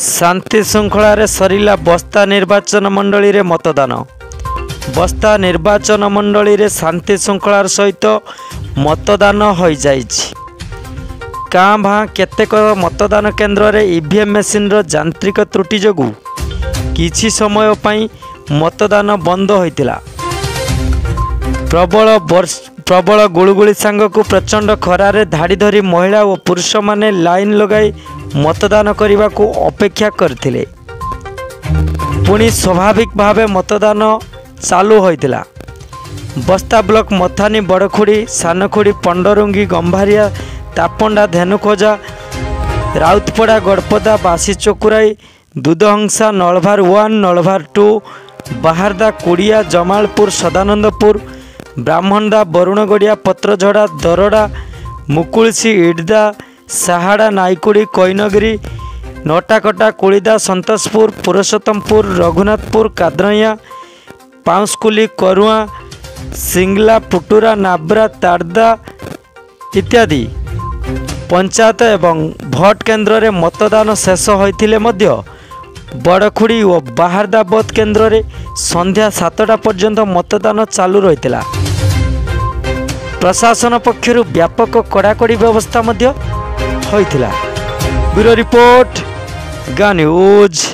शांति श्रृंखला सरिला बस्ता निर्वाचन मंडली रे मतदान। बस्ता निर्वाचन मंडली रे शांति श्रृंखलार सहित मतदान हो जाइछि। काँ भाँ केतेक मतदान केन्द्र रे ईवीएम मेसीन रो यांत्रिक त्रुटि जोगु किछि समय पई मतदान बंद होइतिला। प्रबल गुळुगुळी सांगकु प्रचंड खरारे धाड़ी धरी महिला और पुरुष माने लाइन लगाई मतदान करने को अपेक्षा करथिले। पुणी स्वाभाविक भावे मतदान चालू होइतिला। बस्ता ब्लॉक मथानी बड़खुड़ी सानखुड़ी पंडरुंगी गंभारिया तापंडा धेनुखोजा राउतपड़ा गड़पदा बासी चोकुराई दूधहंसा नलभार 1 नलभार 2 बाहारदा कुड़िया जमालपुर सदानंदपुर ब्राह्मणदा बरुणगड़िया पत्रझड़ा दरड़ा मुकुलसी इडदा साहाड़ा नाईकुड़ी कोइनगिरी नटाकटा कुड़ीदा संतोषपुर पुरुषोत्तमपुर रघुनाथपुर काद्रैया पाउसकुली करुआ सिंगला पुटुरा नाब्रा तारदा इत्यादि पंचायत एवं भोट केन्द्र रे मतदान शेष होइथिले मध्य बड़खुड़ी और बाहारदा बद केन्द्र रे संध्या 7टा पर्यंत मतदान चालू रहितिला। प्रशासन पक्षरु व्यापक कड़ाकड़ी व्यवस्था मध्य होइथिला। ब्यूरो रिपोर्ट गां न्यूज।